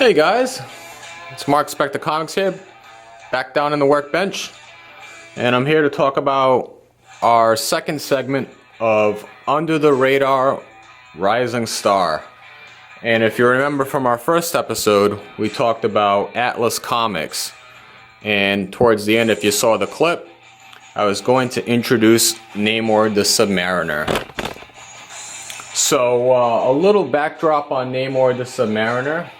Hey guys, it's Mark Spector Comics here, back down in the workbench, and I'm here to talk about our second segment of Under the Radar Rising Star. And if you remember from our first episode, we talked about Atlas Comics, and towards the end, if you saw the clip, I was going to introduce Namor the Submariner. So a little backdrop on Namor the Submariner.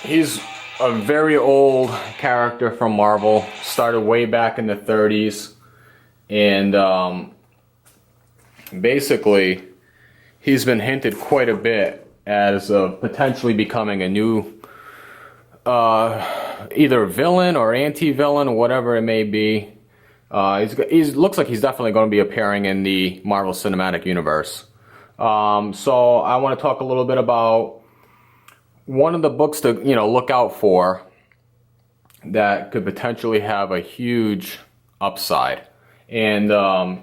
He's a very old character from Marvel, started way back in the 30s, and basically he's been hinted quite a bit as potentially becoming a new either villain or anti-villain, whatever it may be. He looks like he's definitely going to be appearing in the Marvel Cinematic Universe. So I want to talk a little bit about one of the books to look out for that could potentially have a huge upside. And I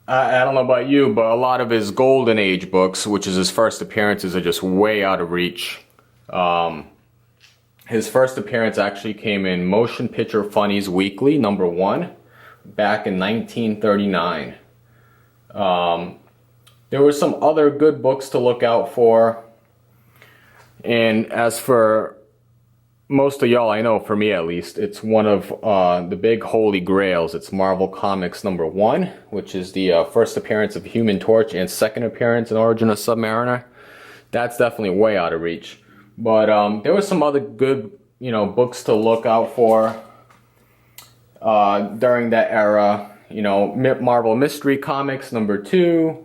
don't know about you, but a lot of his Golden Age books, which is his first appearances, are just way out of reach. His first appearance actually came in Motion Picture Funnies Weekly, #1, back in 1939. There were some other good books to look out for. And as for most of y'all, I know, for me at least, it's one of the big holy grails. It's Marvel Comics #1, which is the first appearance of Human Torch and second appearance in Origin of Submariner. That's definitely way out of reach. But there were some other good, books to look out for during that era. Marvel Mystery Comics #2,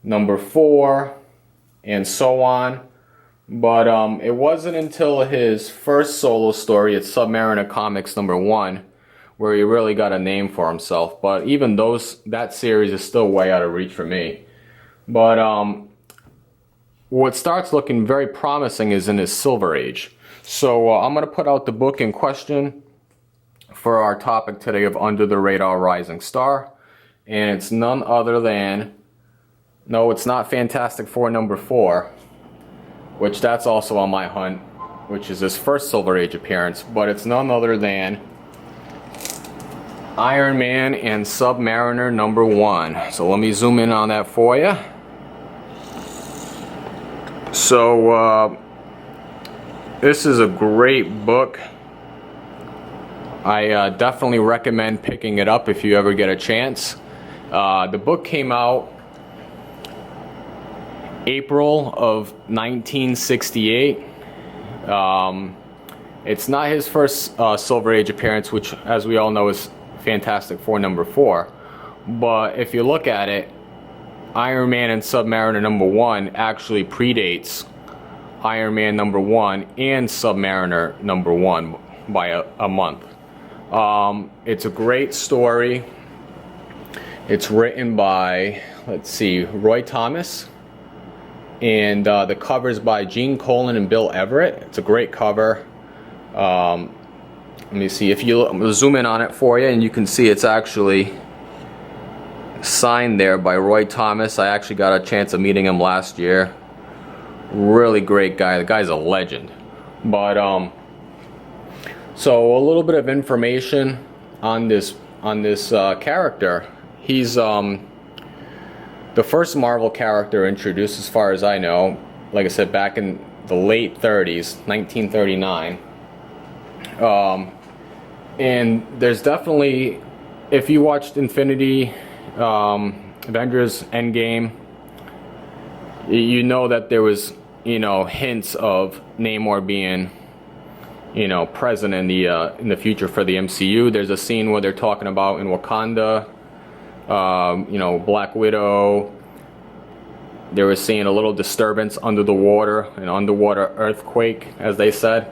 #4, and so on. But it wasn't until his first solo story, it's Submariner Comics #1, where he really got a name for himself. But even that series is still way out of reach for me. But what starts looking very promising is in his Silver Age. So I'm going to put out the book in question for our topic today of Under the Radar Rising Star. And it's none other than, no, it's not Fantastic Four #4, which that's also on my hunt, which is his first Silver Age appearance, but it's none other than Iron Man and Submariner #1. So let me zoom in on that for you. So this is a great book. I definitely recommend picking it up if you ever get a chance. The book came out April of 1968. It's not his first Silver Age appearance, which, as we all know, is Fantastic Four #4. But if you look at it, Iron Man and Submariner #1 actually predates Iron Man #1 and Submariner #1 by a month. It's a great story. It's written by, let's see, Roy Thomas. And the cover's by Gene Colan and Bill Everett. It's a great cover. Let me see, I'm going to zoom in on it for you, and you can see it's actually signed there by Roy Thomas. I actually got a chance of meeting him last year. Really great guy. The guy's a legend. But so a little bit of information on this character. He's the first Marvel character introduced, as far as I know, like I said, back in the late 30s, 1939. And there's definitely, if you watched Avengers Endgame, you know that there was, hints of Namor being, present in the future for the MCU. There's a scene where they're talking about in Wakanda, Black Widow. They were seeing a little disturbance under the water, an underwater earthquake, as they said.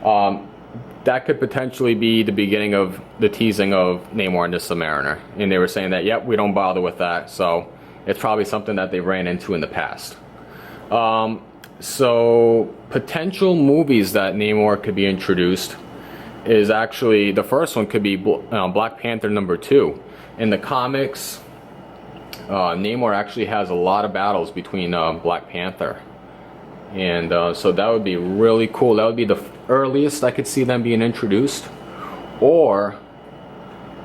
That could potentially be the beginning of the teasing of Namor and the Submariner. And they were saying that, yep, we don't bother with that. So it's probably something that they ran into in the past. So potential movies that Namor could be introduced is actually, the first one could be Black Panther #2. In the comics, Namor actually has a lot of battles between Black Panther. And so that would be really cool. That would be the earliest I could see them being introduced. Or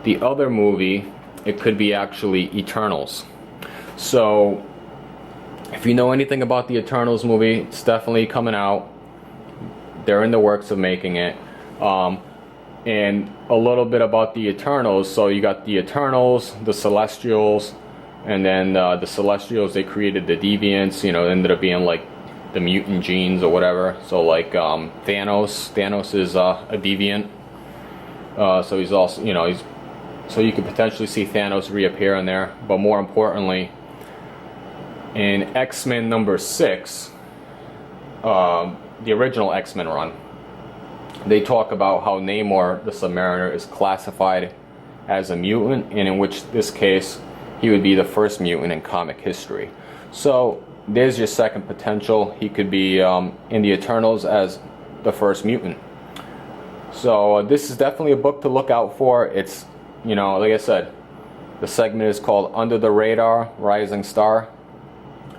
the other movie, it could be actually Eternals. So if you know anything about the Eternals movie, it's definitely coming out. They're in the works of making it. And a little bit about the Eternals. So you got the Eternals, the Celestials, and then the Celestials, they created the Deviants. You know, ended up being like the mutant genes or whatever. So like Thanos is a deviant. So he's also, you know, so you could potentially see Thanos reappear in there. But more importantly, in X-Men number 6, the original X-Men run, they talk about how Namor the Submariner is classified as a mutant, and in which this case he would be the first mutant in comic history. So there's your second potential. He could be in the Eternals as the first mutant. So this is definitely a book to look out for. It's, you know, like I said, the segment is called Under the Radar, Rising Star.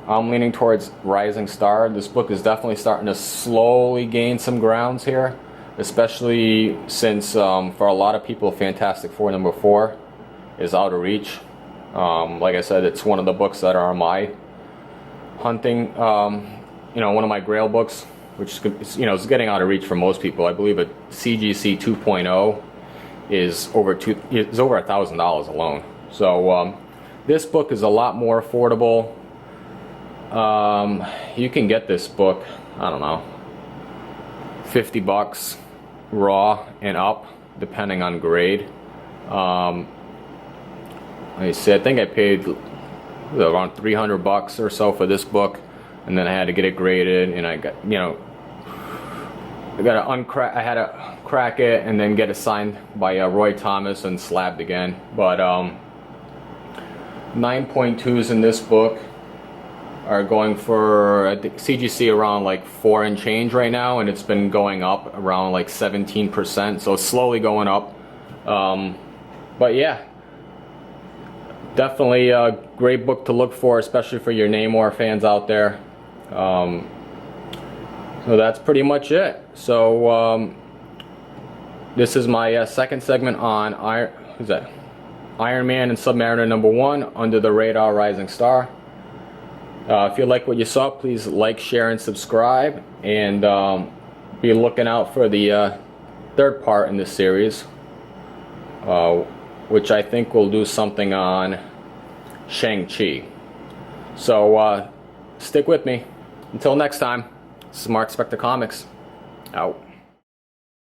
I'm leaning towards Rising Star. This book is definitely starting to slowly gain some grounds here, especially since for a lot of people Fantastic Four number 4 is out of reach. Like I said, it's one of the books that are on my hunting, you know, one of my grail books, which is, you know, is getting out of reach for most people. I believe a CGC 2.0 is over $1,000 alone. So this book is a lot more affordable. You can get this book, I don't know, $50 raw and up, depending on grade. Like I said, I think I paid around $300 or so for this book, and then I had to get it graded, and I got, you know, I had to crack it and then get it signed by Roy Thomas and slabbed again. But 9.2s in this book are going for, I think, CGC around like 4 and change right now, and it's been going up around like 17%, so it's slowly going up. But yeah, definitely a great book to look for, especially for your Namor fans out there. So that's pretty much it. So this is my second segment on Iron Man and Submariner number 1, Under the Radar, Rising Star. If you like what you saw, please like, share, and subscribe, and be looking out for the third part in this series, which I think will do something on Shang-Chi. So stick with me. Until next time, this is Mark Spector Comics, out.